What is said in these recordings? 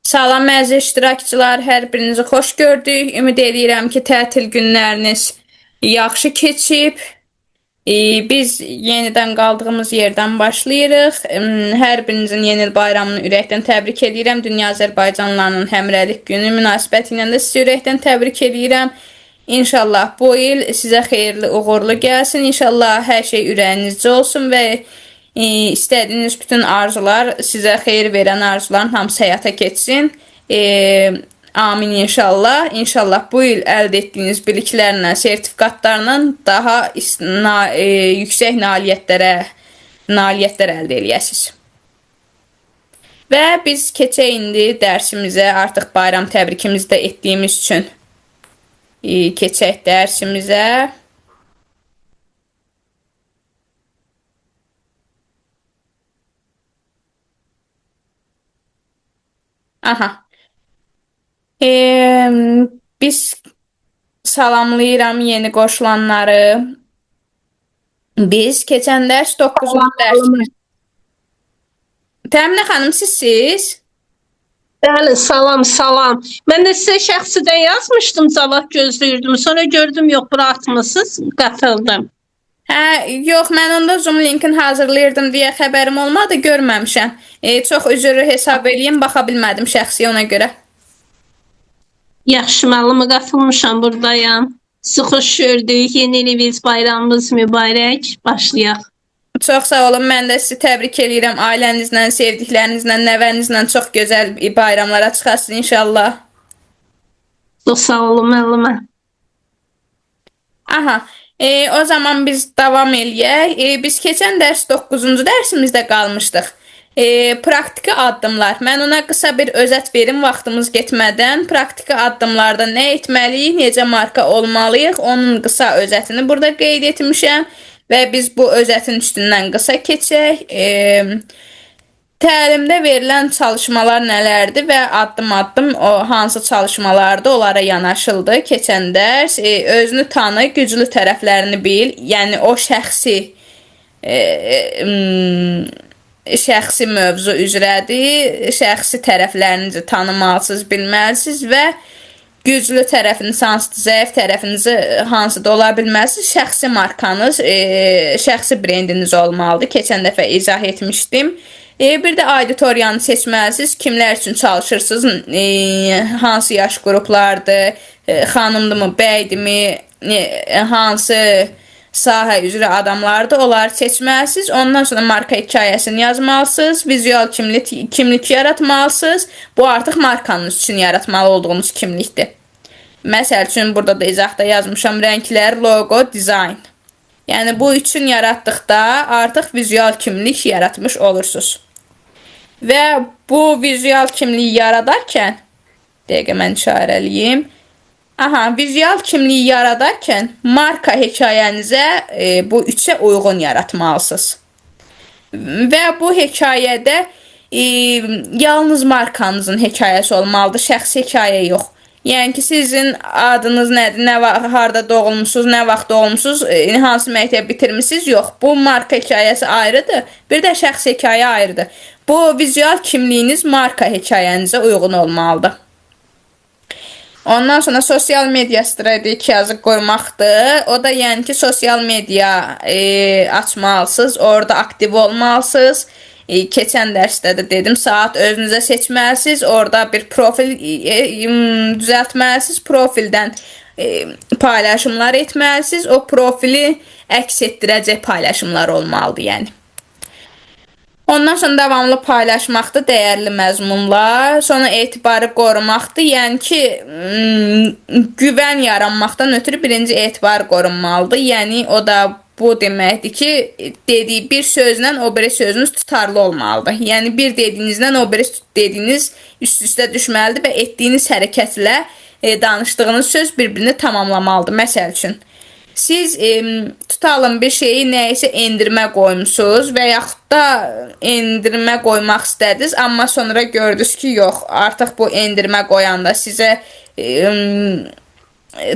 Salam əziz iştirakçılar, hər birinizi xoş gördük. Ümid edirəm ki, tətil günləriniz yaxşı keçib. Biz yenidən qaldığımız yerdən başlayırıq. Hər birinizin yeni il bayramını ürəkdən təbrik edirəm. Dünya Azərbaycanlılarının Həmrəylik günü münasibəti ilə də sizi ürəkdən təbrik edirəm. İnşallah bu il sizə xeyirli, uğurlu gəlsin. İnşallah hər şey ürəyinizcə olsun və istədiyiniz bütün arzular, sizə xeyir verən arzuların hamısı həyata keçsin. Amin inşallah. İnşallah bu il əldə etdiyiniz biliklərlə, sertifikatlarla daha yüksək nailiyyətlər əldə eləyəsiniz. Və biz keçək indi dərsimizə, artıq bayram təbrikimizi də etdiyimiz üçün keçək dərsimizə. Aha. Biz salamlayıram yeni qoşulanları. Biz keçən dərs 9-cu dərsimiz. Təminə xanım, sizsiz? Bəli, salam. Mən də sizə şəxsidən yazmışdım, cavab gözləyirdim. Sonra gördüm, yox, buraxmısınız, qatıldım. Yox, mən onda Zoom linkini hazırlayırdım deyə xəbərim olmadı, görməmişəm. Çox üzrlü hesab eləyim, baxa bilmədim şəxsi ona görə. Yaxşı, müəllimə qatılmışam, buradayam. Sizi xoş gördük, yeni iliniz, bayramımız mübarək. Başlayaq. Çox sağ olun, mən də sizi təbrik edirəm. Ailənizlə, sevdiklərinizlə, nəvənizlə çox gözəl bayramlara çıxasınız inşallah. Çox sağ olun, müəllimə. Aha. O zaman biz davam eləyək. Biz keçən dərs 9-cu dərsimizdə qalmışdıq. Praktiki addımlar. Mən ona qısa bir özət verim vaxtımız getmədən. Praktiki addımlarda nə etməliyik, necə marka olmalıyıq, onun qısa özətini burada qeyd etmişəm və biz bu özətin üstündən qısa keçək. Təlimdə verilən çalışmalar nələrdir və addım-addım o hansı çalışmalardır, onlara yanaşıldı. Keçən dərs özünü tanı, güclü tərəflərini bil, yəni o şəxsi mövzu üzrədir. Şəxsi tərəflərinizi tanımalısınız, bilməlisiniz və güclü tərəfiniz hansıdır, zəif tərəfiniz hansıdır ola bilməlisiniz. Şəxsi markanız, şəxsi brendiniz olmalıdır. Keçən dəfə izah etmişdim. Bir də auditoriyanı seçməlisiniz. Kimlər üçün çalışırsınız? Hansı yaş qruplardır? Xanımdırmı, bəydirmi? Hansı sahə üzrə adamlardır? Onları seçməlisiniz. Ondan sonra marka hekayəsini yazmalısınız. Vizual kimlik yaratmalısınız. Bu artıq markanız üçün yaratmalı olduğunuz kimlikdir. Məsəl üçün burada da izahda yazmışam. Rənglər, logo, dizayn. Yəni bu üçün yaratdıqda artıq vizual kimlik yaratmış olursunuz. Və bu vizual kimliyi yaradarkən, dəqiqə mən işarəliyim. Vizual kimliyi yaradarkən marka hekayənizə bu üçə uyğun yaratmalısınız. Və bu hekayədə yalnız markanızın hekayəsi olmalıdır, şəxsi hekayə yox. Yəni ki, sizin adınız nədir, harada doğulmusunuz, nə vaxt doğulmusunuz, hansı məktəb bitirmişsiniz, yox. Bu marka hekayəsi ayrıdır, bir də şəxsi hekayə ayrıdır. Bu vizual kimliyiniz marka hekayənizə uyğun olmalıdır. Ondan sonra sosial media strategiyası qoymaqdır. O da yəni ki, sosial media açmalısınız, orada aktiv olmalısınız. Keçən dərsdə də dedim, saat özünüzə seçməlisiniz, orada bir profil düzəltməlisiniz, profildən paylaşımlar etməlisiniz, o profili əks etdirəcək paylaşımlar olmalıdır, yəni. Ondan sonra davamlı paylaşmaqdır, dəyərli məzmunlar, sonra etibarı qorumaqdır, yəni ki, güvən yaranmaqdan ötürü birinci etibar qorunmalıdır, yəni o da bu deməkdir ki, dediyi bir sözlə o biri sözünüz tutarlı olmalıdır. Yəni bir dediyinizlə o biri dediyiniz üst-üstə düşməlidir və etdiyiniz hərəkətlə danışdığınız söz bir-birini tamamlamalıdır. Məsəl üçün, siz tutalım bir şeyi nəyisə endirmə qoymuşsunuz və yaxud da endirmə qoymaq istədiniz, amma sonra gördünüz ki, yox, artıq bu endirmə qoyanda sizə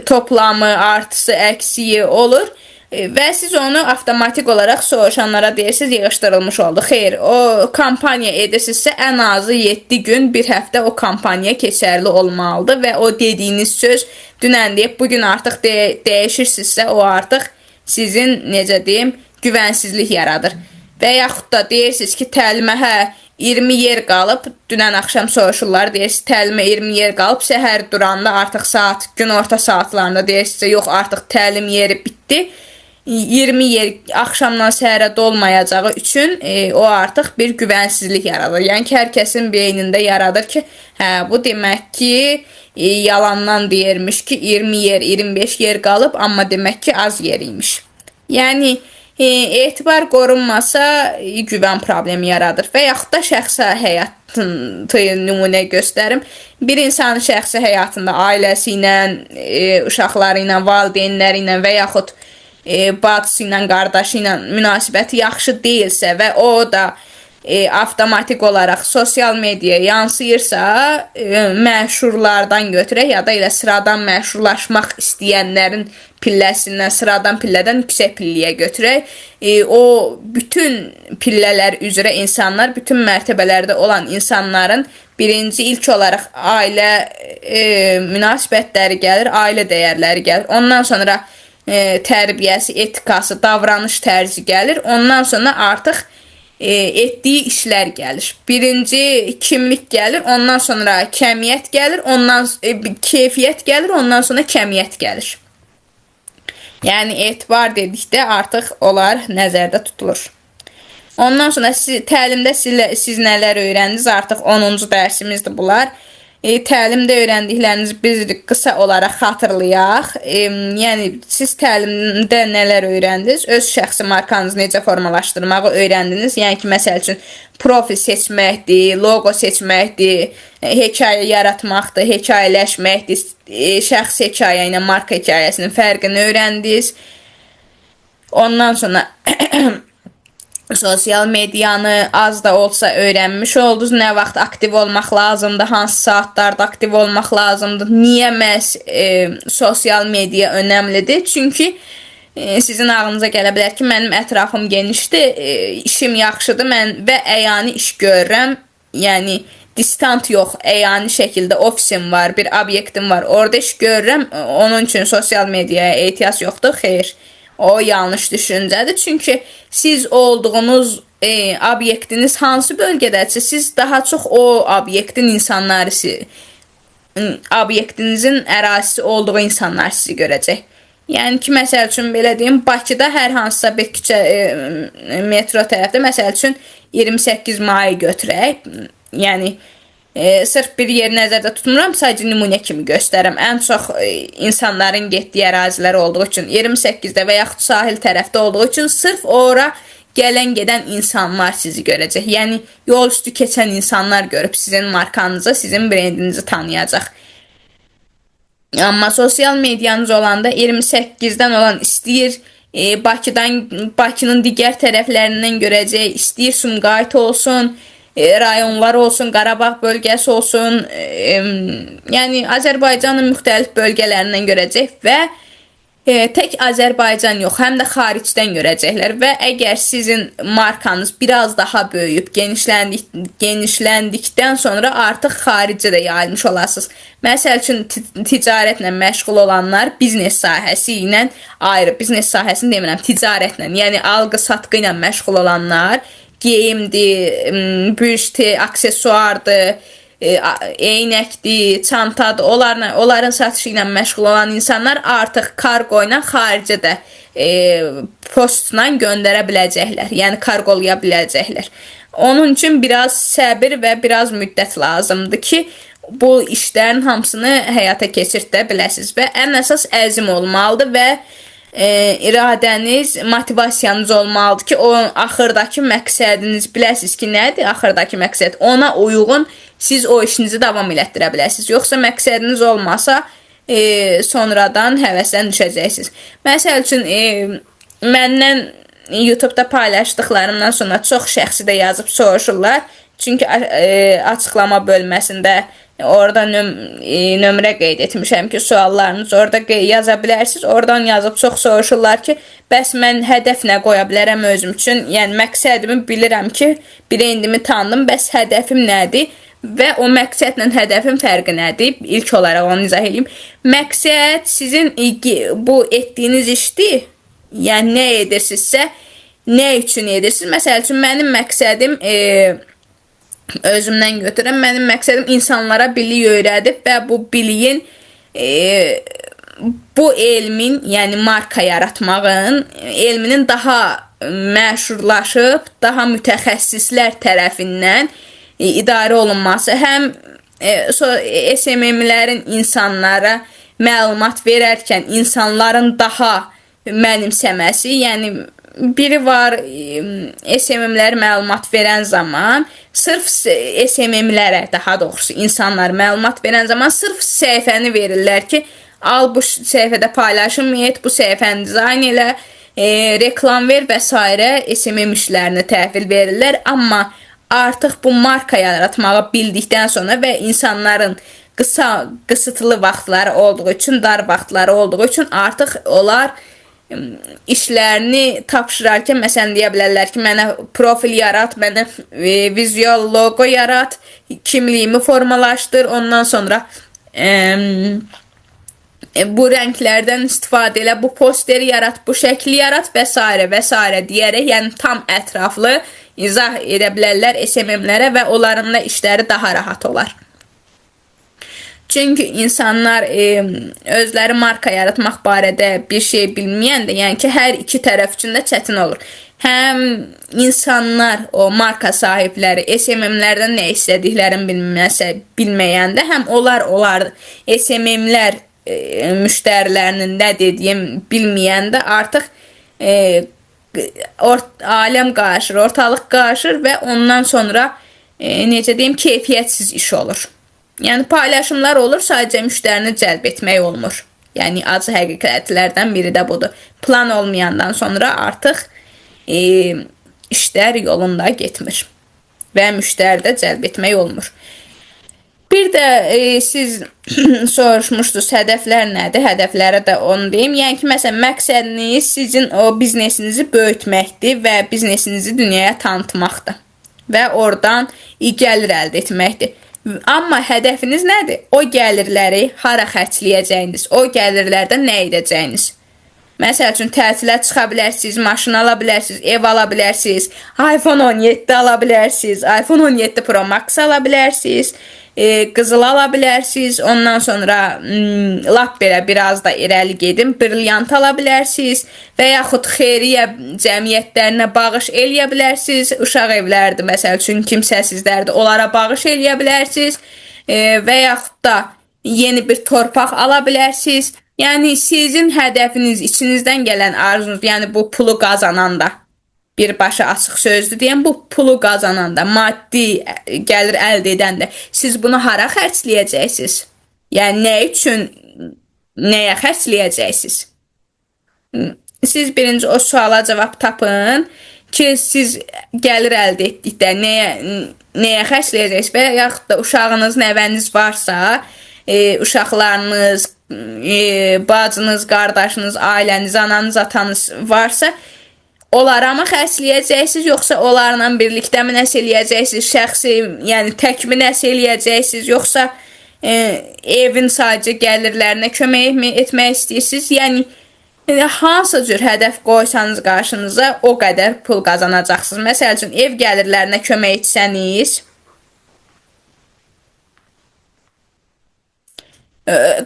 toplamı, artısı, əksiyi olur. və siz onu avtomatik olaraq soruşanlara deyirsiniz, yığışdırılmış oldu. Xeyr, o kampaniya edirsinizsə ən azı 7 gün, bir həftə o kampaniya keçərli olmalıdır və o dediyiniz söz dünən deyib, bugün artıq dəyişirsinizsə, o artıq sizin, necə deyim, güvənsizlik yaradır. Və yaxud da deyirsiniz ki, təlimə 20 yer qalıb, dünən axşam soruşurlar, deyirsiniz, təlimə 20 yer qalıb, səhər duranda artıq saat, gün orta saatlarında deyirsiniz, yox, artıq təlim yeri bitdi. 20 yer axşamdan səhərə dolmayacağı üçün o artıq bir güvənsizlik yaradır. Yəni ki, hər kəsin beynində yaradır ki, bu demək ki, yalandan deyirmiş ki, 20 yer, 25 yer qalıb, amma demək ki, az yer imiş. Yəni, etibar qorunmasa güvən problemi yaradır və yaxud da şəxsi həyatını nümunə göstərim. Bir insanın şəxsi həyatında ailəsi ilə, uşaqları ilə, valideynləri ilə və yaxud bacısı ilə, qardaşı ilə münasibəti yaxşı deyilsə və o da avtomatik olaraq sosial mediaya yansıyırsa, məşhurlardan götürək ya da elə sıradan məşhurlaşmaq istəyənlərin pilləsindən, sıradan pillədən yüksək pilləyə götürək. O bütün pillələr üzrə insanlar, bütün mərtəbələrdə olan insanların birinci ilk olaraq ailə münasibətləri gəlir, ailə dəyərləri gəlir. Ondan sonra tərbiyəsi, etikası, davranış tərzi gəlir. Ondan sonra artıq etdiyi işlər gəlir. Birinci kimlik gəlir, ondan sonra kəmiyyət gəlir, ondan keyfiyyət gəlir, ondan sonra kəmiyyət gəlir. Yəni etibar dedikdə artıq onlar nəzərdə tutulur. Ondan sonra təlimdə siz nələr öyrəndiniz? Artıq 10-cu dərsimizdir bunlar. Təlimdə öyrəndiklərinizi biz qısa olaraq xatırlayaq. Yəni, siz təlimdə nələr öyrəndiniz? Öz şəxsi markanızı necə formalaşdırmağı öyrəndiniz? Yəni ki, məsəl üçün, profil seçməkdir, logo seçməkdir, hekayə yaratmaqdır, hekayələşməkdir, şəxsi hekayə ilə marka hekayəsinin fərqini öyrəndiniz. Ondan sonra sosial medianı az da olsa öyrənmiş oldunuz. Nə vaxt aktiv olmaq lazımdır, hansı saatlarda aktiv olmaq lazımdır, niyə məhz sosial media önəmlidir? Çünki sizin ağlınıza gələ bilər ki, mənim ətrafım genişdir, işim yaxşıdır, mən və əyani iş görürəm, yəni distant yox, əyani şəkildə ofisim var, bir obyektim var, orada iş görürəm, onun üçün sosial mediaya ehtiyac yoxdur, xeyr. O yanlış düşüncədir. Çünki siz olduğunuz obyektiniz hansı bölgədədirsə, siz daha çox o obyektin insanları, obyektinizin ərazisi olduğu insanlar sizi görəcək. Yəni ki, məsəl üçün, belə deyim, Bakıda hər hansısa bir küçə metro tərəfdə, məsəl üçün, 28 mayı götürək. Yəni, sırf bir yer nəzərdə tutmuram, sadəcə nümunə kimi göstərəm. Ən çox insanların getdiyi ərazilər olduğu üçün, 28-də və yaxud sahil tərəfdə olduğu üçün sırf ora gələn-gedən insanlar sizi görəcək. Yəni, yol üstü keçən insanlar görüb sizin markanızı, sizin brendinizi tanıyacaq. Amma sosial medianız olanda 28-dən olan istəyir Bakının digər tərəflərindən görəcək, istəyir Sumqayıt olsun, rayonlar olsun, Qarabağ bölgəsi olsun, yəni Azərbaycanın müxtəlif bölgələrindən görəcək və tək Azərbaycan yox, həm də xaricdən görəcəklər və əgər sizin markanız biraz daha böyüyüb, genişləndikdən sonra artıq xaricə də yayılmış olasınız. Məsəl üçün, ticarətlə məşğul olanlar biznes sahəsi ilə ayrı, biznes sahəsini demirəm, ticarətlə, yəni alqı-satqı ilə məşğul olanlar, geyimdir, büjdir, aksesuardır, eynəkdir, çantadır, onların satışı ilə məşğul olan insanlar artıq kargo ilə xaricə də postla göndərə biləcəklər, yəni karqolaya biləcəklər. Onun üçün biraz səbir və biraz müddət lazımdır ki, bu işlərin hamısını həyata keçirdə biləsiniz və ən əsas əzm olmalıdır və iradəniz, motivasiyanız olmalıdır ki, o axırdakı məqsədiniz biləsiniz ki, nədir axırdakı məqsəd? Ona uyğun siz o işinizi davam elətdirə biləsiniz. Yoxsa məqsədiniz olmasa, sonradan həvəsdən düşəcəksiniz. Məsəl üçün, məndən YouTube-da paylaşdıqlarımdan sonra çox şəxsi də yazıb soruşurlar. Çünki açıqlama bölməsində Orada nömrə qeyd etmişəm ki, suallarınızı orada yaza bilərsiniz. Oradan yazıb çox soruşurlar ki, bəs mən hədəf nə qoya bilərəm özüm üçün? Yəni məqsədimi bilirəm ki, brendimi tanıdım, bəs hədəfim nədir? Və o məqsədlə hədəfin fərqi nədir? İlk olaraq onu izah edeyim. Məqsəd sizin bu etdiyiniz işdir. Yəni nə edirsinizsə, nə üçün edirsiniz? Məsəl üçün mənim məqsədim özümdən götürəm. Mənim məqsədim insanlara bilik öyrədib və bu biliyin bu elmin, yəni marka yaratmağın, elminin daha məşhurlaşıb, daha mütəxəssislər tərəfindən idarə olunması, həm SMM-lərin insanlara məlumat verərkən insanların daha mənimsəməsi, yəni biri var SMM-lərə məlumat verən zaman sırf SMM-lərə, daha doğrusu insanlar məlumat verən zaman sırf səhifəni verirlər ki, al bu səhifədə paylaşım et, bu səhifəni dizayn elə, reklam ver və s. SMM işlərini təhvil verirlər. Amma artıq bu marka yaratmağı bildikdən sonra və insanların qısıtlı vaxtları olduğu üçün, dar vaxtları olduğu üçün artıq onlar işlərini tapşırarkən məsələn deyə bilərlər ki, mənə profil yarat, mənə vizual logo yarat, kimliyimi formalaşdır, ondan sonra bu rənglərdən istifadə elə, bu posteri yarat, bu şəkli yarat və s. və s. deyərək, yəni tam ətraflı izah edə bilərlər SMM-lərə və onların da işləri daha rahat olar. Çünki insanlar özləri marka yaratmaq barədə bir şey bilməyəndə, yəni ki, hər iki tərəf üçün də çətin olur. Həm insanlar, o marka sahibləri SMM-lərdən nə istədiklərini bilməyəndə, həm onlar SMM-lər müştərilərinin nə dediyim bilməyəndə artıq aləm qarışır, ortalıq qarışır və ondan sonra necə deyim, keyfiyyətsiz iş olur. Yəni paylaşımlar olur, sadəcə müştərini cəlb etmək olmur. Yəni acı həqiqətlərdən biri də budur. Plan olmayandan sonra artıq işlər yolunda getmir və müştəri də cəlb etmək olmur. Bir də siz soruşmuşdunuz, hədəflər nədir? Hədəflərə də onu deyim. Yəni ki, məsələn, məqsədiniz sizin o biznesinizi böyütməkdir və biznesinizi dünyaya tanıtmaqdır və oradan gəlir əldə etməkdir. Amma hədəfiniz nədir? O gəlirləri hara xərcləyəcəyiniz, o gəlirlərdən nə edəcəyiniz? Məsəl üçün, tətilə çıxa bilərsiniz, maşın ala bilərsiniz, ev ala bilərsiniz, iPhone 17 ala bilərsiniz, iPhone 17 Pro Max ala bilərsiniz, qızıl ala bilərsiniz, ondan sonra lap belə biraz da irəli gedin, brilyant ala bilərsiniz və yaxud xeyriyyə cəmiyyətlərinə bağış eləyə bilərsiniz, uşaq evləridir, məsəl üçün kimsəsizlərdir, onlara bağış eləyə bilərsiniz və yaxud da yeni bir torpaq ala bilərsiniz. Yəni sizin hədəfiniz, içinizdən gələn arzunuz, yəni bu pulu qazananda, birbaşa açıq sözdür deyən, bu pulu qazananda, maddi gəlir əldə edəndə siz bunu hara xərcləyəcəksiniz? Yəni nə üçün, nəyə xərcləyəcəksiniz? Siz birinci o suala cavab tapın ki, siz gəlir əldə etdikdə nəyə xərcləyəcəksiniz və yaxud da uşağınız, nəvəniz varsa, uşaqlarınız, bacınız, qardaşınız, ailəniz, ananız, atanız varsa, onlara mı xərcləyəcəksiniz, yoxsa onlarla birlikdə mi nəsə eləyəcəksiniz, şəxsi, yəni tək mi nəsə eləyəcəksiniz, yoxsa evin sadəcə gəlirlərinə kömək etmək istəyirsiniz? Yəni, hansı cür hədəf qoysanız qarşınıza, o qədər pul qazanacaqsınız. Məsəl üçün, ev gəlirlərinə kömək etsəniz,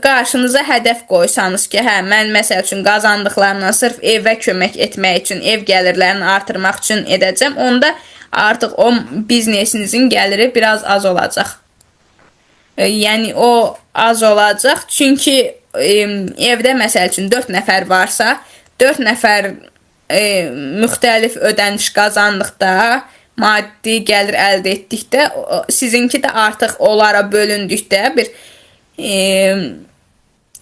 qarşınıza hədəf qoysanız ki, hə, mən məsəl üçün qazandıqlarımdan sırf evə kömək etmək üçün, ev gəlirlərini artırmaq üçün edəcəm, onda artıq o biznesinizin gəliri biraz az olacaq. Yəni o az olacaq, çünki evdə məsəl üçün 4 nəfər varsa, 4 nəfər müxtəlif ödəniş qazandıqda, maddi gəlir əldə etdikdə, sizinki də artıq onlara bölündükdə bir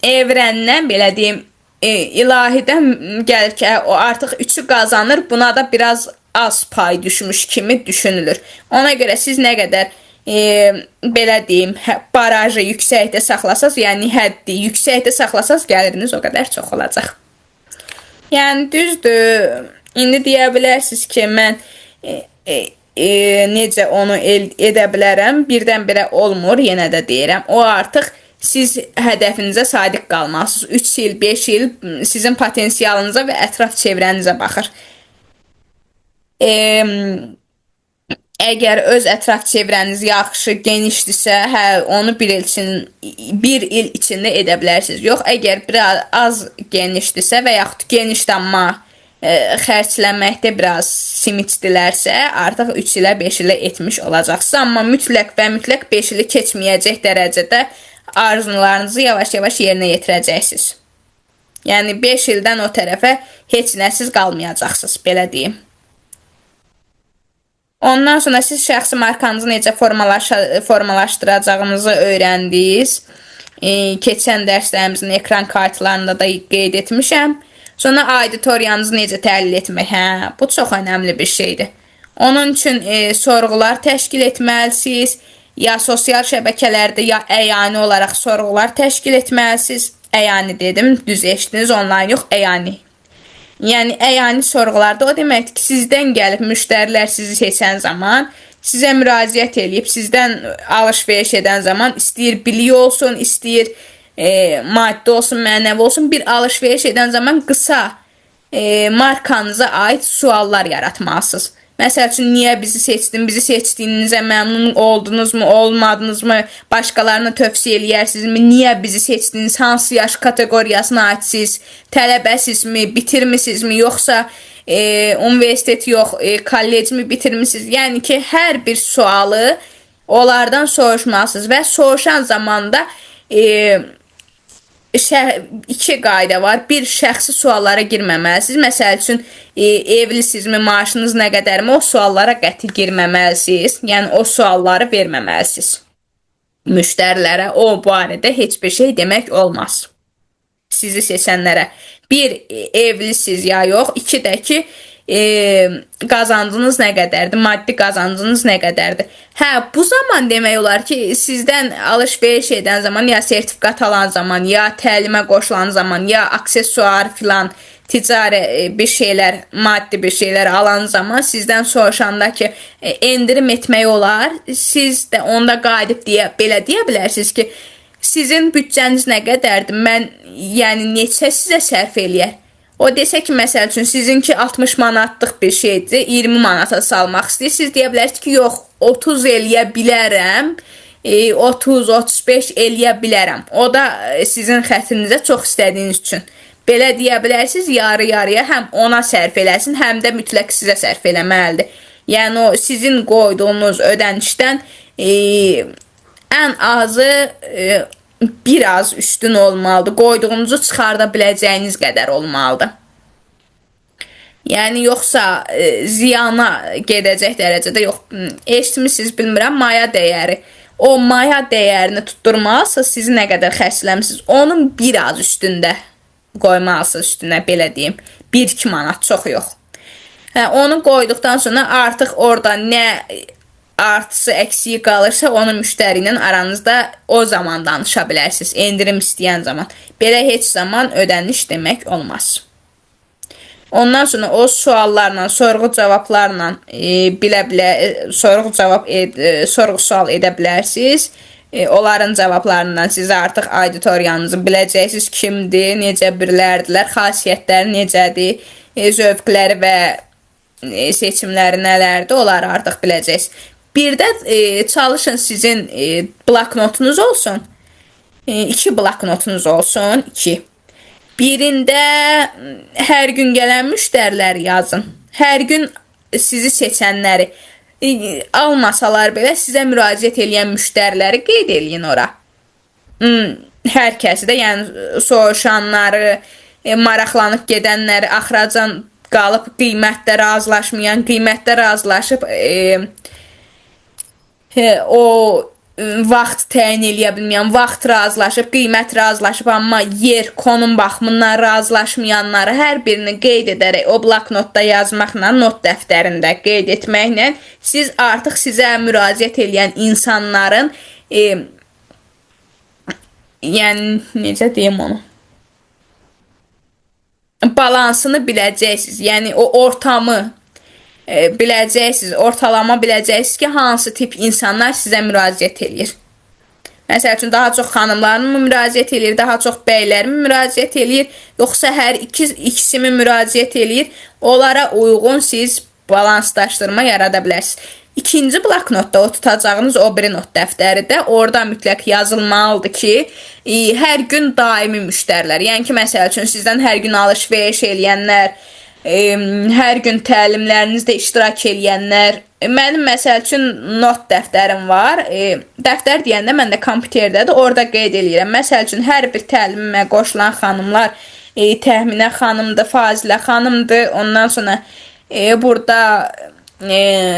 evrəndən, belə deyim, ilahidən gəlir ki, o artıq 3'ü qazanır, buna da biraz az pay düşmüş kimi düşünülür. Ona görə siz nə qədər belə deyim, barajı yüksəkdə saxlasaz, yəni həddi yüksəkdə saxlasaz gəliriniz o qədər çox olacaq. Yəni düzdür, indi deyə bilərsiniz ki, mən necə onu edə bilərəm, birdən-birə olmur, yenə də deyirəm. O artıq siz hədəfinizə sadiq qalmalısınız. 3 il, 5 il sizin potensialınıza və ətraf çevrənizə baxır. Əgər öz ətraf çevrəniz yaxşı, genişdirsə, onu bir il içində edə bilərsiniz. Yox, əgər biraz az genişdirsə və yaxud geniş amma xərclənməkdə biraz simitdilərsə, artıq 3 ilə 5 ilə etmiş olacaqsınız. Amma mütləq və mütləq 5 ili keçməyəcək dərəcədə arzularınızı yavaş-yavaş yerinə yetirəcəksiniz. Yəni 5 ildən o tərəfə heç nəsiz qalmayacaqsınız, belə deyim. Ondan sonra siz şəxsi markanızı necə formalaşdıracağınızı öyrəndiniz. Keçən dərslərimizin ekran kartlarında da qeyd etmişəm. Sonra auditoriyanızı necə təhlil etmək? Bu çox önəmli bir şeydir. Onun üçün sorğular təşkil etməlisiniz. Ya sosial şəbəkələrdə, ya əyani olaraq sorğular təşkil etməlisiniz. Əyani dedim, düz eşitdiniz, onlayn yox, əyani. Yəni, əyani sorğularda o deməkdir ki, sizdən gəlib müştərilər sizi seçən zaman, sizə müraciət edib, sizdən alış-veriş edən zaman istəyir bilik olsun, istəyir maddi olsun, mənəvi olsun, bir alış-veriş edən zaman qısa markanıza aid suallar yaratmalısınız. Məsəl üçün, niyə bizi seçdin, bizi seçdiyinizə məmnun oldunuzmu, olmadınızmı, başqalarına tövsiyə eləyərsinizmi, niyə bizi seçdiniz, hansı yaş kateqoriyasına aidsiniz, tələbəsinizmi, bitirmisinizmi, yoxsa universitet yox, kollecmi bitirmisiniz. Yəni ki, hər bir sualı onlardan soruşmalısınız və soruşan zamanda iki qayda var. Bir, şəxsi suallara girməməlisiniz. Məsəl üçün, evlisinizmi, maaşınız nə qədərmi, o suallara qəti girməməlisiniz. Yəni, o sualları verməməlisiniz. Müştərilərə o barədə heç bir şey demək olmaz. Sizi seçənlərə. Bir, evlisiniz ya yox. İki də ki, qazancınız nə qədərdir, maddi qazancınız nə qədərdir. Bu zaman demək olar ki, sizdən alış-veriş edən zaman, ya sertifikat alan zaman, ya təlimə qoşulan zaman, ya aksesuar filan, ticari bir şeylər, maddi bir şeylər alan zaman sizdən soruşanda ki, endirim etmək olar, siz də onda qayıdıb belə deyə bilərsiniz ki, sizin büdcəniz nə qədərdir, mən yəni neçə sizə sərf eləyər. O desə ki, məsəl üçün, sizinki 60 manatlıq bir şeydir, 20 manata salmaq istəyir. Siz deyə bilərsiniz ki, yox, 30 eləyə bilərəm, 30-35 eləyə bilərəm. O da sizin xətrinizə çox istədiyiniz üçün. Belə deyə bilərsiniz, yarı-yarıya həm ona sərf eləsin, həm də mütləq sizə sərf eləməlidir. Yəni, o sizin qoyduğunuz ödənişdən ən azı biraz üstün olmalıdır. Qoyduğunuzu çıxarda biləcəyiniz qədər olmalıdır. Yəni, yoxsa ziyana gedəcək dərəcədə yox. Eşitmişsiniz, bilmirəm, maya dəyəri. O maya dəyərini tutturmalısınız, sizi nə qədər xərcləmişsiniz. Onun biraz üstündə qoymalısınız üstünə, belə deyim. 1-2 manat, çox yox. Onu qoyduqdan sonra artıq orada nə artısı, əksiyi qalırsa, onu müştəri ilə aranızda o zaman danışa bilərsiniz, endirim istəyən zaman. Belə heç zaman ödəniş demək olmaz. Ondan sonra o suallarla, sorğu-cavablarla sorğu-sual edə bilərsiniz. Onların cavablarından siz artıq auditoriyanızı biləcəksiniz, kimdir, necə birilərdilər, xasiyyətləri necədir, zövqləri və seçimləri nələrdir, onları artıq biləcəksiniz. Bir də çalışın sizin bloknotunuz olsun. 2 bloknotunuz olsun. 2. Birində hər gün gələn müştəriləri yazın. Hər gün sizi seçənləri almasalar belə sizə müraciət edən müştəriləri qeyd eləyin ora. Hər kəsi də, yəni soruşanları, maraqlanıb gedənləri, axıracan qalıb qiymətdə razılaşmayan, qiymətdə razılaşıb o vaxt təyin eləyə bilməyən, vaxt razılaşıb, qiymət razılaşıb, amma yer, konum baxımından razılaşmayanları hər birini qeyd edərək o bloknotda yazmaqla, not dəftərində qeyd etməklə siz artıq sizə müraciət edən insanların yəni necə deyim onu? Balansını biləcəksiniz. Yəni o ortamı biləcəksiniz, ortalama biləcəksiniz ki, hansı tip insanlar sizə müraciət edir. Məsəl üçün, daha çox xanımların mı müraciət edir, daha çox bəylərin mi müraciət edir, yoxsa hər ikisi mi müraciət edir, onlara uyğun siz balanslaşdırma yarada bilərsiniz. İkinci bloknotda o tutacağınız o biri not dəftəridə orada mütləq yazılmalıdır ki, hər gün daimi müştərilər, yəni ki, məsəl üçün, sizdən hər gün alış-veriş eləyənlər, hər gün təlimlərinizdə iştirak eləyənlər, mənim məsəl üçün not dəftərim var, dəftər deyəndə mən də kompüterdədir, orada qeyd eləyirəm. Məsəl üçün, hər bir təlimimə qoşulan xanımlar, Təxminə xanımdır, Fazilə xanımdır, ondan sonra burada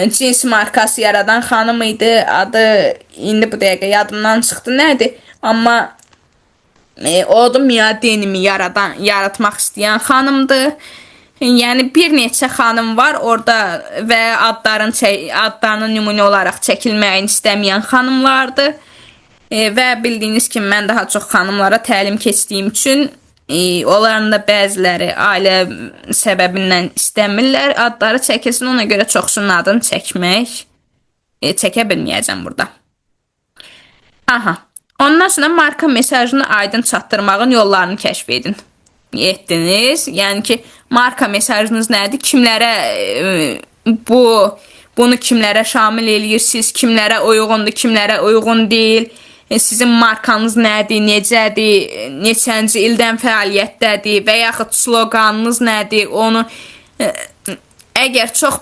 cins markası yaradan xanım idi, adı indi bu dəqiqə yadımdan çıxdı, nədir? Amma odur Miyadinimi yaratmaq istəyən xanımdır. Yəni bir neçə xanım var orada və adlarının nümunə olaraq çəkilməyini istəməyən xanımlardır. Və bildiyiniz kimi mən daha çox xanımlara təlim keçdiyim üçün onların da bəziləri ailə səbəbindən istəmirlər. Adları çəkilsin, ona görə çoxsunun adını çəkə bilməyəcəm burada. Aha. Ondan sonra marka mesajını aydın çatdırmağın yollarını kəşf edin. Etdiniz. Yəni ki, marka mesajınız nədir? Kimlərə bunu kimlərə şamil eləyirsiniz? Kimlərə uyğundur, kimlərə uyğun deyil? Sizin markanız nədir, necədir, neçənci ildən fəaliyyətdədir və yaxud sloqanınız nədir, onu əgər çox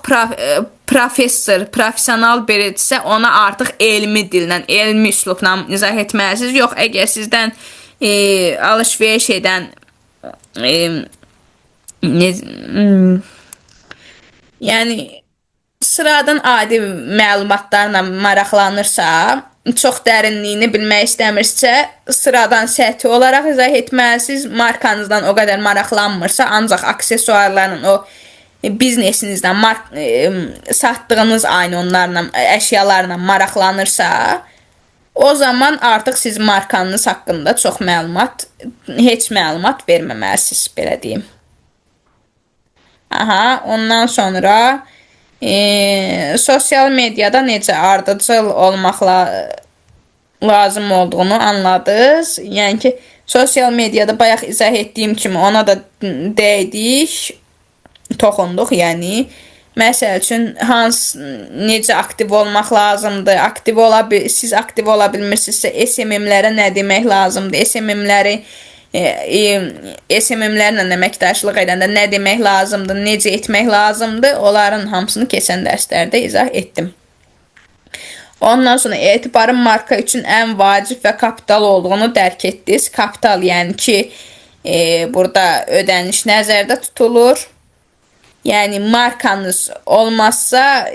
professional biridirsə, ona artıq elmi dillə, elmi üslubla izah etməlisiniz. Yox, əgər sizdən alış-veriş edən yəni sıradan adi məlumatlarla maraqlanırsa, çox dərinliyini bilmək istəmirsə, sıradan səthi olaraq izah etməlisiniz. Markanızdan o qədər maraqlanmırsa, ancaq aksesuarlarla, o biznesinizdən, satdığınız aynı onlarla, əşyalarla maraqlanırsa, o zaman artıq siz markanız haqqında çox heç məlumat verməməlisiniz, belə deyim. Aha, ondan sonra sosial mediada necə ardıcıl olmaqla lazım olduğunu anladınız. Yəni ki, sosial mediada bayaq izah etdiyim kimi ona da dəydik, toxunduq. Yəni, məsəl üçün, necə aktiv olmaq lazımdır, siz aktiv ola bilmirsinizsə, SMM-lərə nə demək lazımdır, SMM-lərlə əməkdaşlıq edəndə nə demək lazımdır, necə etmək lazımdır, onların hamısını keçən dərslərdə izah etdim. Ondan sonra etibarın marka üçün ən vacib və kapital olduğunu dərk etdiniz. Kapital, yəni ki, burada ödəniş nəzərdə tutulur. Yəni, markanız olmazsa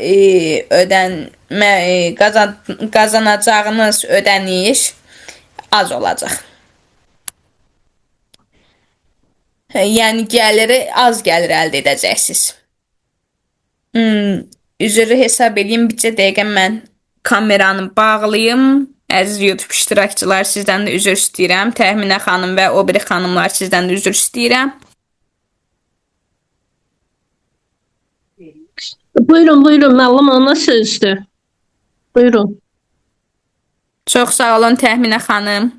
qazanacağınız ödəniş az olacaq. Yəni, az gəlir əldə edəcəksiniz. Üzrü hesab edeyim, bircə dəqiqə mən kameranı bağlayım. Əziz YouTube iştirakçılar, sizdən də üzr istəyirəm. Təxminə xanım və o biri xanımlar, sizdən də üzr istəyirəm. Buyurun, müəllim, ona sözdür. Buyurun. Çox sağ olun, Təxminə xanım.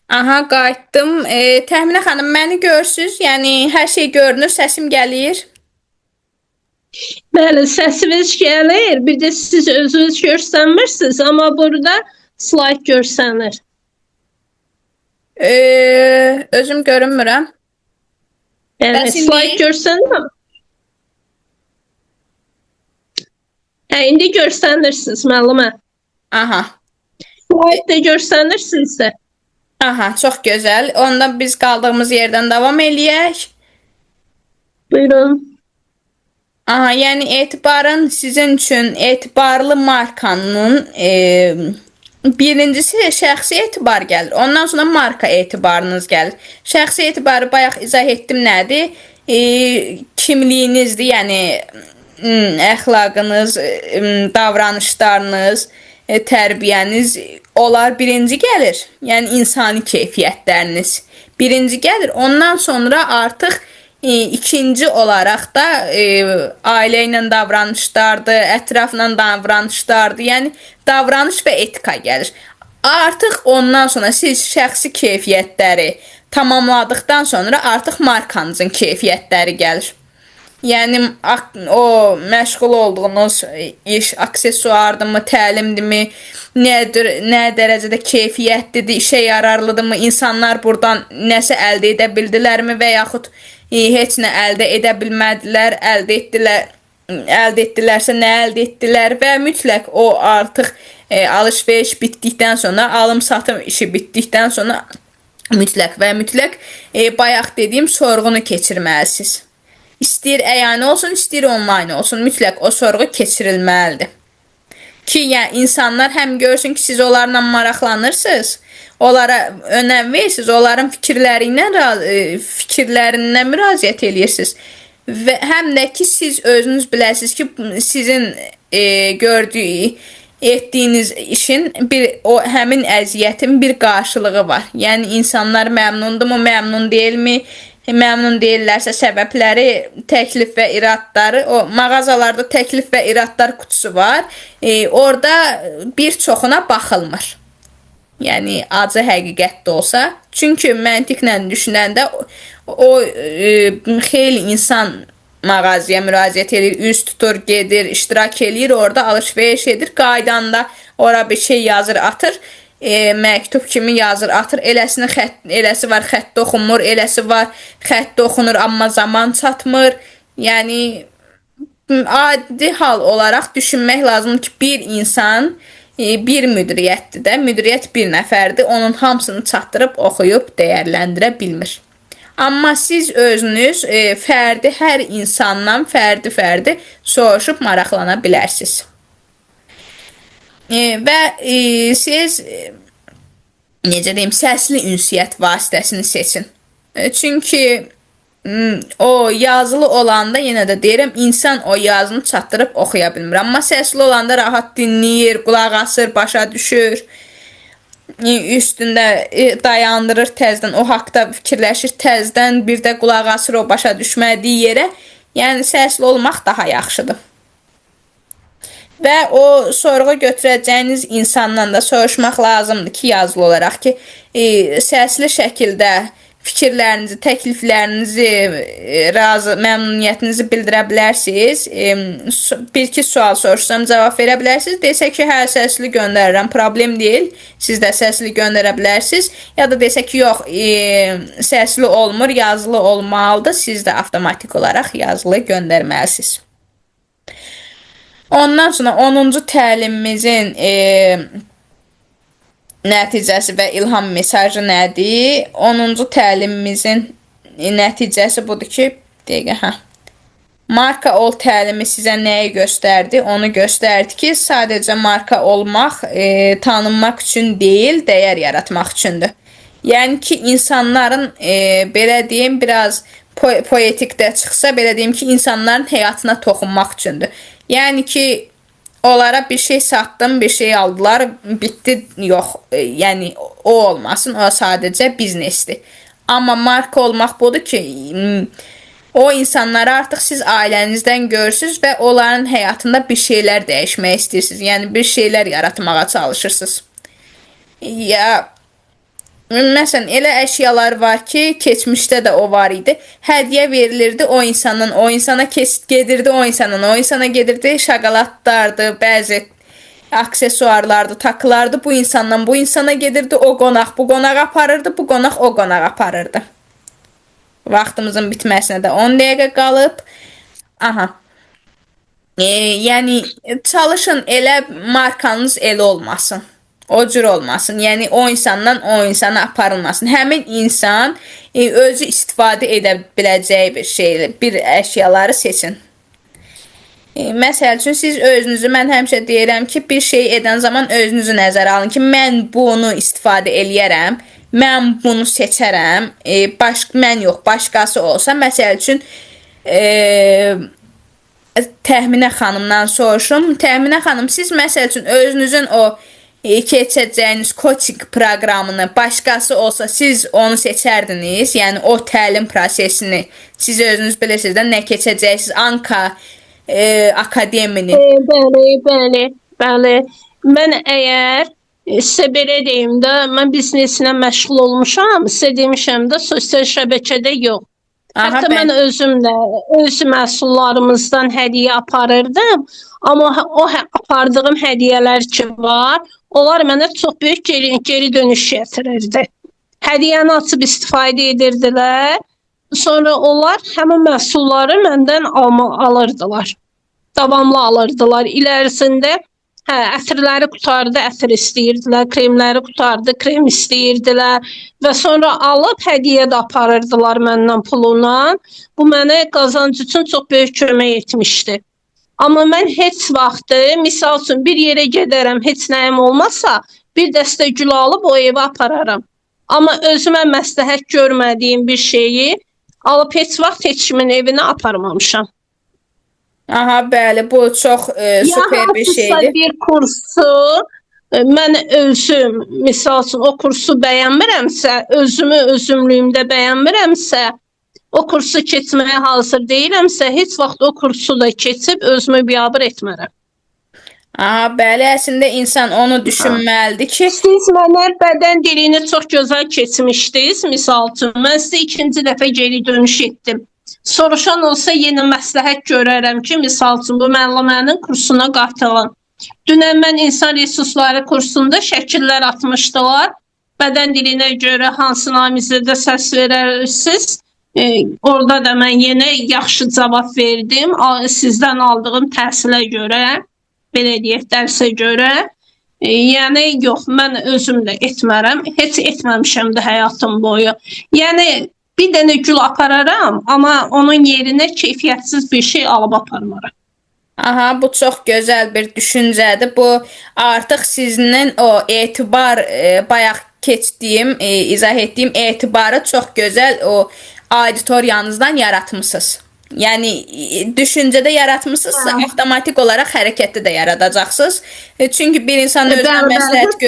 Aha, qayıtdım. Təxminə xanım, məni görürsünüz? Yəni, hər şey görünür, səsim gəlir. Bəli, səsiniz gəlir. Bir də siz özünüz görsənmirsiniz, amma burada slayd görsənir. Özüm görünmürəm. Yəni, slayd görsənir mi? İndi görsənirsiniz, müəllimə. Aha. Slaydda görsənirsinizsə. Aha, çox gözəl. Onda biz qaldığımız yerdən davam eləyək. Buyurun. Aha, yəni etibarın sizin üçün etibarlı markanın birincisi şəxsi etibar gəlir. Ondan sonra marka etibarınız gəlir. Şəxsi etibarı bayaq izah etdim nədir? Kimliyinizdir, yəni əxlaqınız, davranışlarınız, tərbiyəniz onlar birinci gəlir. Yəni insani keyfiyyətləriniz birinci gəlir. Ondan sonra artıq ikinci olaraq da ailə ilə davranışlardır, ətrafla davranışlardır. Yəni davranış və etika gəlir. Artıq ondan sonra siz şəxsi keyfiyyətləri tamamladıqdan sonra artıq markanızın keyfiyyətləri gəlir. Yəni o məşğul olduğunuz iş aksesuardırmı, təlimdirmi, nə dərəcədə keyfiyyətlidir, işə yararlıdırmı, insanlar buradan nəsə əldə edə bildilərmi və yaxud heç nə əldə edə bilmədilər, əldə etdilərsə nə əldə etdilər və mütləq o artıq alış-veriş bitdikdən sonra, alım-satım işi bitdikdən sonra mütləq bayaq dediyim sorğunu keçirməlisiniz. İstəyir əyani olsun, istəyir onlayn olsun, mütləq o sorğu keçirilməlidir. Ki, yəni, insanlar həm görsün ki, siz onlarla maraqlanırsınız, onlara önəm verirsiniz, onların fikirlərindən müraciət edirsiniz. Və həm də ki, siz özünüz biləsiniz ki, sizin etdiyiniz işin həmin əziyyətin bir qarşılığı var. Yəni, insanlar məmnundurmu, məmnun deyilmi? Məmnun deyirlərsə səbəbləri, təklif və iradları, o mağazalarda təklif və iradlar qutusu var. Orada bir çoxuna baxılmır. Yəni acı həqiqətdə olsa. Çünki məntiqlə düşünəndə o xeyli insan mağazaya müraciət edir, üz tutur, gedir, iştirak edir, orada alış-veriş edir. Qaydanda ora bir şey yazır, atır. Məktub kimi yazır, atır, eləsi var xəttdə oxunmur, eləsi var xəttdə oxunur, amma zaman çatmır. Yəni adi hal olaraq düşünmək lazımdır ki, bir insan bir müdiriyyətdir də, müdiriyyət bir nəfərdir, onun hamısını çatdırıb, oxuyub, dəyərləndirə bilmir. Amma siz özünüz fərdi, hər insandan fərdi soruşub maraqlana bilərsiniz. Və siz necə deyim, səsli ünsiyyət vasitəsini seçin. Çünki o yazılı olanda yenə də deyirəm, insan o yazını çatdırıb oxuya bilmir. Amma səsli olanda rahat dinləyir, qulaq asır, başa düşür, üstündə dayandırır təzdən, o haqda fikirləşir təzdən, bir də qulaq asır o başa düşmədiyi yerə. Yəni səsli olmaq daha yaxşıdır. Və o sorğu götürəcəyiniz insandan da soruşmaq lazımdır ki, yazılı olaraq ki, səsli şəkildə fikirlərinizi, təkliflərinizi, məmnuniyyətinizi bildirə bilərsiniz. Bir-iki sual soruşsam cavab verə bilərsiniz. Desək ki, hə, səsli göndərirəm, problem deyil. Siz də səsli göndərə bilərsiniz. Ya da desək ki, yox, səsli olmur, yazılı olmalıdır. Siz də avtomatik olaraq yazılı göndərməlisiniz. Ondan sonra 10-cu təlimimizin nəticəsi və ilham mesajı nədir? 10-cu təlimimizin nəticəsi budur ki, marka ol təlimi sizə nəyi göstərdi? Onu göstərdi ki, sadəcə marka olmaq, tanınmaq üçün deyil, dəyər yaratmaq üçündür. Yəni ki, insanların, belə deyim, biraz poetikdə çıxsa, belə deyim ki, insanların həyatına toxunmaq üçündür. Yəni ki, onlara bir şey satdım, bir şey aldılar, bitdi, yox. Yəni, o olmasın, o sadəcə biznesdir. Amma marka olmaq budur ki, o insanları artıq siz ailənizdən görürsünüz və onların həyatında bir şeylər dəyişmək istəyirsiniz. Yəni, bir şeylər yaratmağa çalışırsınız. Ya, məsələn, elə əşyalar var ki, keçmişdə də o var idi. Hədiyyə verilirdi o insandan, o insana gedirdi o insandan, o insana gedirdi şokoladlardı, bəzi aksesuarlardı, takılardı bu insandan, bu insana gedirdi o qonaq, bu qonaq aparırdı, bu qonaq o qonaq aparırdı. Vaxtımızın bitməsinə də 10 dəqiqə qalıb. Aha. Yəni, çalışın elə markanız elə olmasın. O cür olmasın. Yəni, o insandan o insana aparılmasın. Həmin insan özü istifadə edə biləcəyi bir əşyaları seçin. Məsəl üçün siz özünüzü, mən həmişə deyirəm ki, bir şey edən zaman özünüzü nəzərə alın ki, mən bunu istifadə eləyərəm, mən bunu seçərəm, mən yox, başqası olsa, məsəl üçün Təxminə xanımdan soruşum. Təxminə xanım, siz məsəl üçün özünüzün o keçəcəyiniz coaching proqramını başqası olsa siz onu seçərdiniz? Yəni o təlim prosesini siz özünüz bilirsiniz də nə keçəcəksiniz? Anka akademinin. Bəli. Mən əgər sizə belə deyim də, mən bizneslə məşğul olmuşam, sizə demişəm də sosial şəbəkədə yox. Hətta mən özüm də öz məhsullarımızdan hədiyyə aparırdım. Amma o apardığım hədiyyələr ki var, onlar mənə çox böyük geri dönüş gətirirdi. Hədiyyəni açıb istifadə edirdilər. Sonra onlar həmin məhsulları məndən alırdılar. Davamlı alırdılar. İlərisində ətirləri qutardı, ətir istəyirdilər, kremləri qutardı, krem istəyirdilər və sonra alıb hədiyyə də aparırdılar məndən puluna. Bu mənə qazanc üçün çox böyük kömək etmişdi. Amma mən heç vaxtı, misal üçün bir yerə gedərəm, heç nəyim olmasa, bir dəstə gül alıb o evə apararam. Amma özümə məsləhət görmədiyim bir şeyi alıb heç vaxt heç kimin evinə aparmamışam. Aha, bəli, bu çox super bir şeydir. Ya bir kursu mən özüm, misal üçün o kursu bəyənmirəmsə, özümlüyümdə bəyənmirəmsə, o kursu keçməyə hazır deyiləmsə, heç vaxt o kursu da keçib özümü biabır etmərəm. Aha, bəli, əslində insan onu düşünməlidir ki... Siz mənə bədən dilini çox gözəl keçmişdiniz, misal üçün. Mən sizə ikinci dəfə geri dönüş etdim. Soruşan olsa yenə məsləhət görərəm ki, misal üçün bu müəllimənin kursuna qatılın. Dünən mən insan resursları kursunda şəkillər atmışdılar. Bədən dilinə görə hansı namizədə səs verərsiniz. Orada da mən yenə yaxşı cavab verdim. Sizdən aldığım təhsilə görə, belə deyək, dərsə görə. Yəni, yox, mən özüm də etmərəm. Heç etməmişəm də həyatım boyu. Yəni, bir dənə gül apararam, amma onun yerinə keyfiyyətsiz bir şey alıb aparmaram. Aha, bu çox gözəl bir düşüncədir. Bu artıq sizin o etibar, bayaq keçdiyim, izah etdiyim etibarı çox gözəl o auditoriyanızdan yaratmışsınız. Yəni, düşüncədə yaratmışsınızsa, avtomatik olaraq hərəkətdə də yaradacaqsınız. Çünki bir insan özünə məsləhət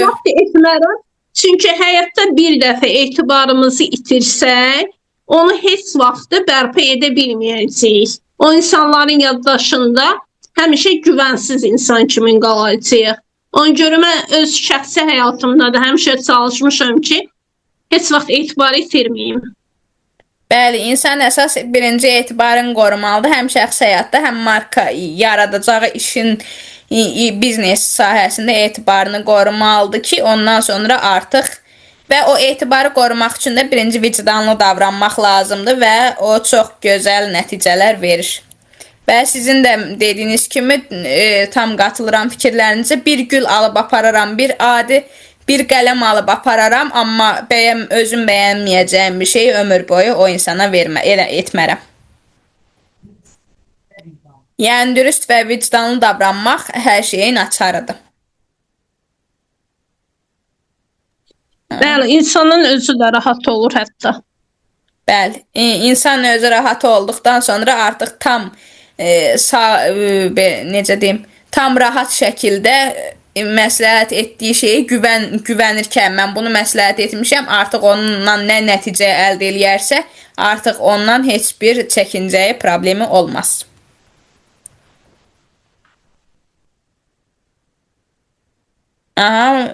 etmərəm. Çünki həyatda bir dəfə etibarımızı itirsək, onu heç vaxt bərpa edə bilməyəcəyik. O insanların yaddaşında həmişə güvənsiz insan kimi qalacaq. Ona görə mən öz şəxsi həyatımda da həmişə çalışmışam ki, heç vaxt etibarı itirməyim. Bəli, insan əsas birinci etibarını qorumalıdır. Həm şəxsi həyatda, həm marka yaradacağı işin biznes sahəsində etibarını qorumalıdır ki, ondan sonra artıq və o etibarı qorumaq üçün də birinci vicdanlı davranmaq lazımdır və o çox gözəl nəticələr verir. Və sizin də dediyiniz kimi tam qatılıram fikirlərinizə. Bir gül alıb apararam, bir adi bir qələm alıb apararam, amma özüm bəyənməyəcəyim bir şeyi ömür boyu o insana etmərəm. Yəni, dürüst və vicdanlı davranmaq hər şeyin açarıdır. Bəli, insanın özü də rahat olur hətta. Bəli, insan özü rahat olduqdan sonra artıq tam necə deyim, tam rahat şəkildə məsləhət etdiyi şeyi güvənirkən, mən bunu məsləhət etmişəm, artıq ondan nə nəticə əldə eləyərsə, artıq ondan heç bir çəkincəyi, problemi olmaz. Aha,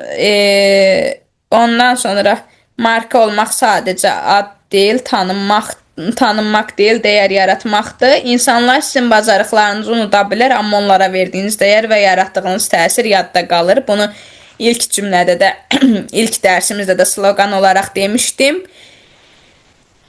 ondan sonra marka olmaq sadəcə ad deyil, tanınmaq deyil, dəyər yaratmaqdır. İnsanlar sizin bacarıqlarınızı unuda bilər, amma onlara verdiyiniz dəyər və yaratdığınız təsir yadda qalır. Bunu ilk cümlədə də, ilk dərsimizdə də sloqan olaraq demişdim.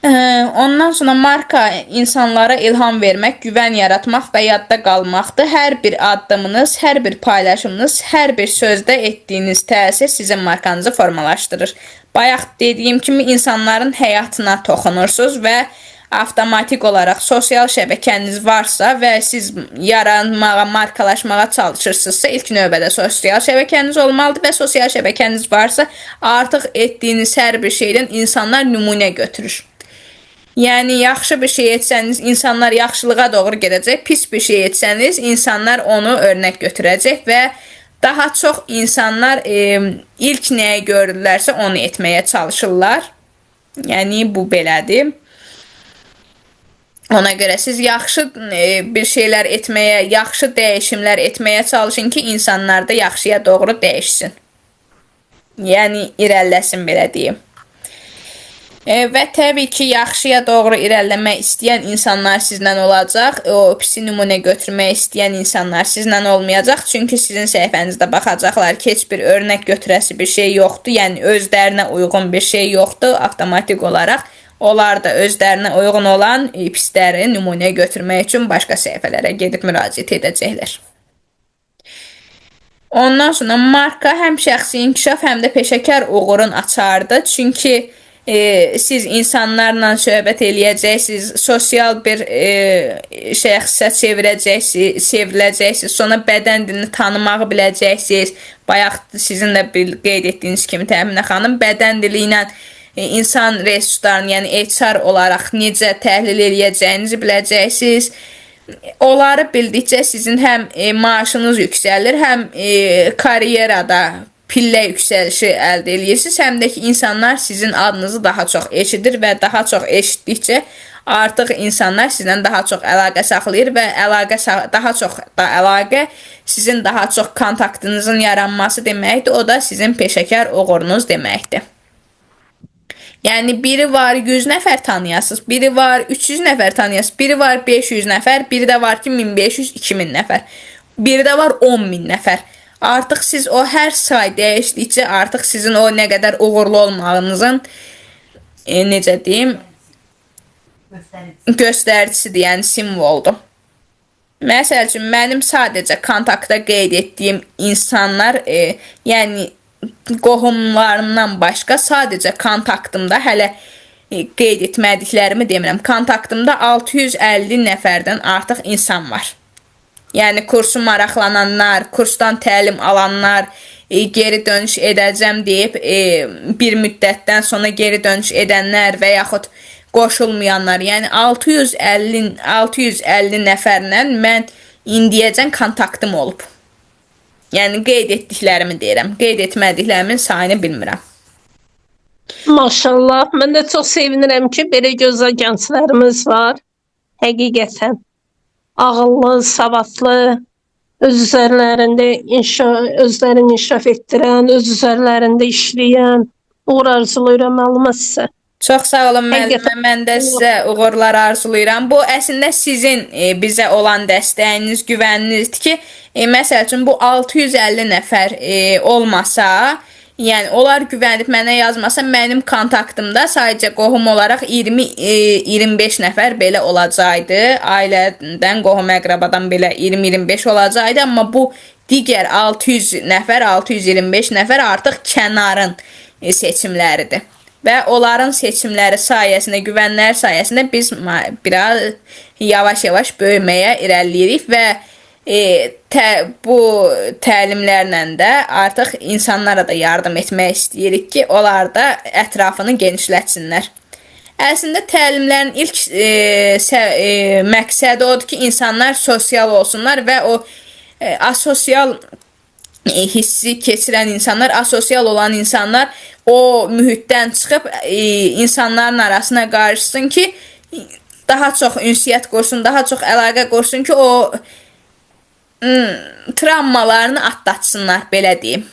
Ondan sonra marka insanlara ilham vermək, güvən yaratmaq və yadda qalmaqdır. Hər bir addımınız, hər bir paylaşımınız, hər bir sözdə etdiyiniz təsir sizin markanızı formalaşdırır. Bayaq dediyim kimi insanların həyatına toxunursunuz və avtomatik olaraq sosial şəbəkəniz varsa və siz yaranmağa, markalaşmağa çalışırsınızsa, ilk növbədə sosial şəbəkəniz olmalıdır və sosial şəbəkəniz varsa, artıq etdiyiniz hər bir şeydən insanlar nümunə götürür. Yəni, yaxşı bir şey etsəniz, insanlar yaxşılığa doğru gedəcək, pis bir şey etsəniz, insanlar onu örnək götürəcək və daha çox insanlar ilk nəyə görürlərsə onu etməyə çalışırlar. Yəni, bu belədir. Ona görə siz yaxşı bir şeylər etməyə, yaxşı dəyişimlər etməyə çalışın ki, insanlar da yaxşıya doğru dəyişsin. Yəni, irəlləsin, belə deyim. Və təbii ki, yaxşıya doğru irəliləmək istəyən insanlar sizlə olacaq. O pisi nümunə götürmək istəyən insanlar sizlə olmayacaq. Çünki sizin səhifənizdə baxacaqlar ki, heç bir örnək götürəsi bir şey yoxdur. Yəni, özlərinə uyğun bir şey yoxdur. Avtomatik olaraq onlar da özlərinə uyğun olan pisləri nümunə götürmək üçün başqa səhifələrə gedib müraciət edəcəklər. Ondan sonra marka həm şəxsi inkişaf, həm də peşəkar uğurun açarıdır. Çünki siz insanlarla söhbət eləyəcəksiniz, sosial bir şəxsə çevriləcəksiniz, sonra bədən dilini tanımağı biləcəksiniz. Bayaq sizin də qeyd etdiyiniz kimi Təminə xanım, bədən dili ilə insan resurslarını, yəni HR olaraq necə təhlil eləyəcəyinizi biləcəksiniz. Onları bildikcə sizin həm maaşınız yüksəlir, həm karyerada pillə yüksəlişi əldə edirsiniz, həm də ki, insanlar sizin adınızı daha çox eşidir və daha çox eşitdikcə artıq insanlar sizlə daha çox əlaqə saxlayır və daha çox da əlaqə sizin daha çox kontaktınızın yaranması deməkdir, o da sizin peşəkar uğurunuz deməkdir. Yəni, biri var 100 nəfər tanıyasınız, biri var 300 nəfər tanıyasınız, biri var 500 nəfər, biri də var ki, 1500-2000 nəfər, biri də var 10.000 nəfər. Artıq siz o hər say dəyişdikcə artıq sizin o nə qədər uğurlu olmağınızın necə deyim, göstəricisidir, yəni simvoldur. Məsəl üçün, mənim sadəcə kontaktda qeyd etdiyim insanlar, yəni qohumlarımdan başqa sadəcə kontaktımda, hələ qeyd etmədiklərimi demirəm, kontaktımda 650 nəfərdən artıq insan var. Yəni, kursu maraqlananlar, kursdan təlim alanlar, geri dönüş edəcəm deyib, bir müddətdən sonra geri dönüş edənlər və yaxud qoşulmayanlar, yəni 650 nəfərlə mən indiyəcən kontaktım olub. Yəni, qeyd etdiklərimi deyirəm, qeyd etmədiklərimin sayını bilmirəm. Maşallah, mən də çox sevinirəm ki, belə gözəl gənclərimiz var, həqiqətən. Ağıllı, savadlı, öz üzərlərində özlərini inkişaf etdirən, öz üzərlərində işləyən, uğur arzulayıram müəllimə sizə. Çox sağ olun müəllimə, mən də sizə uğurlar arzulayıram. Bu əslində sizin bizə olan dəstəyiniz, güvəninizdir ki, məsəl üçün bu 650 nəfər olmasa, yəni onlar güvənib mənə yazmasa, mənim kontaktımda sadəcə qohum olaraq 20-25 nəfər belə olacaqdı. Ailədən, qohum əqrabadan belə 20-25 olacaqdı, amma bu digər 600 nəfər, 625 nəfər artıq kənarın seçimləridir. Və onların seçimləri sayəsində, güvənləri sayəsində biz biraz yavaş-yavaş böyüməyə irəliləyirik və bu təlimlərlə də artıq insanlara da yardım etmək istəyirik ki, onlar da ətrafını genişlətsinlər. Əslində təlimlərin ilk məqsədi odur ki, insanlar sosial olsunlar və o asosial hissi keçirən insanlar, asosial olan insanlar o mühitdən çıxıb insanların arasına qarışsın ki, daha çox ünsiyyət qursun, daha çox əlaqə qursun ki, o travmalarını atlatsınlar, belə deyim.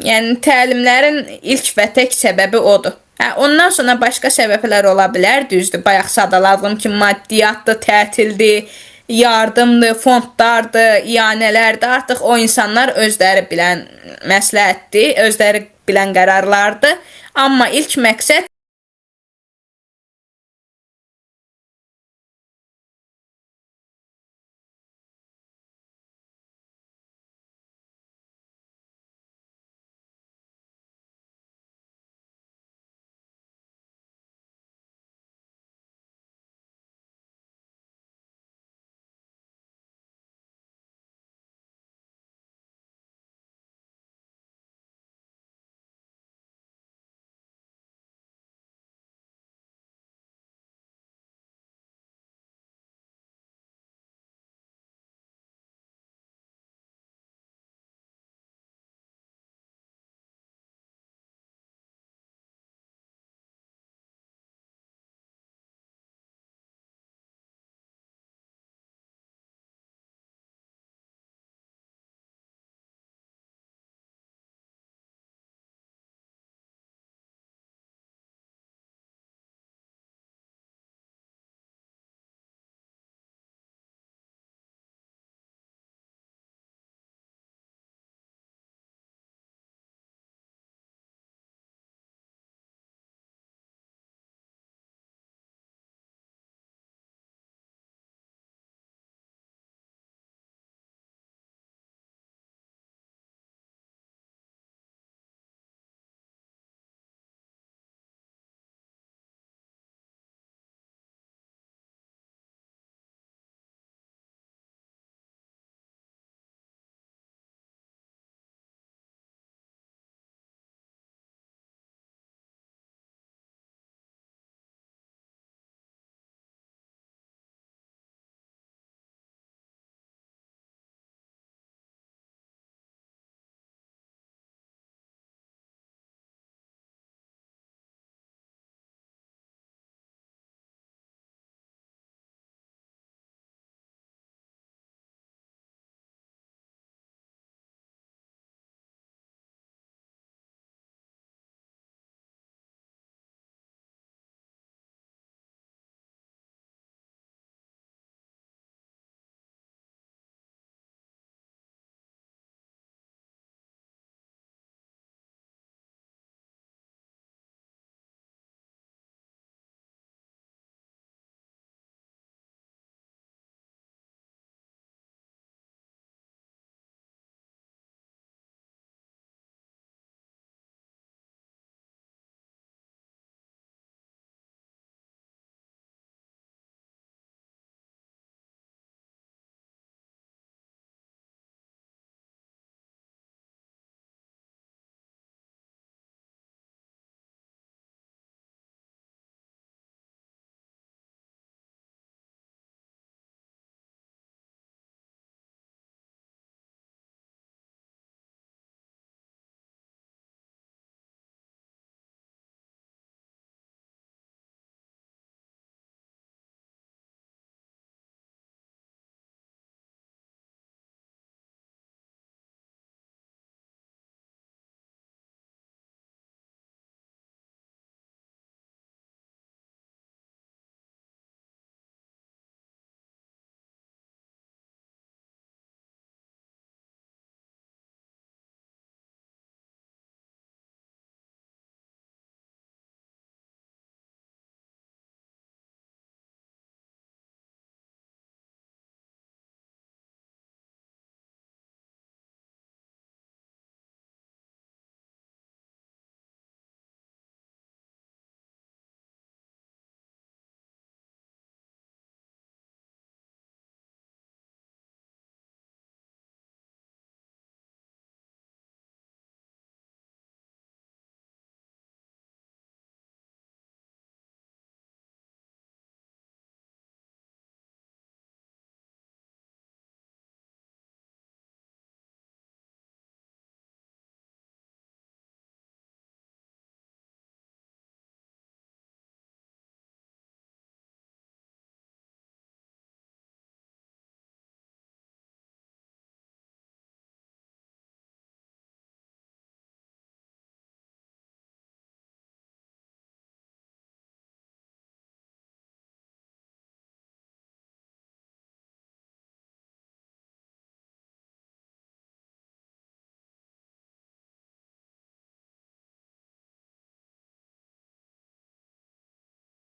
Yəni, təlimlərin ilk və tək səbəbi odur. Ondan sonra başqa səbəblər ola bilər, düzdür. Bayaq sadaladığım ki, maddiyyatdır, tətildir, yardımdır, fondlardır, iyanələrdir. Artıq o insanlar özləri bilən məsləhətdir, özləri bilən qərarlardır. Amma ilk məqsəd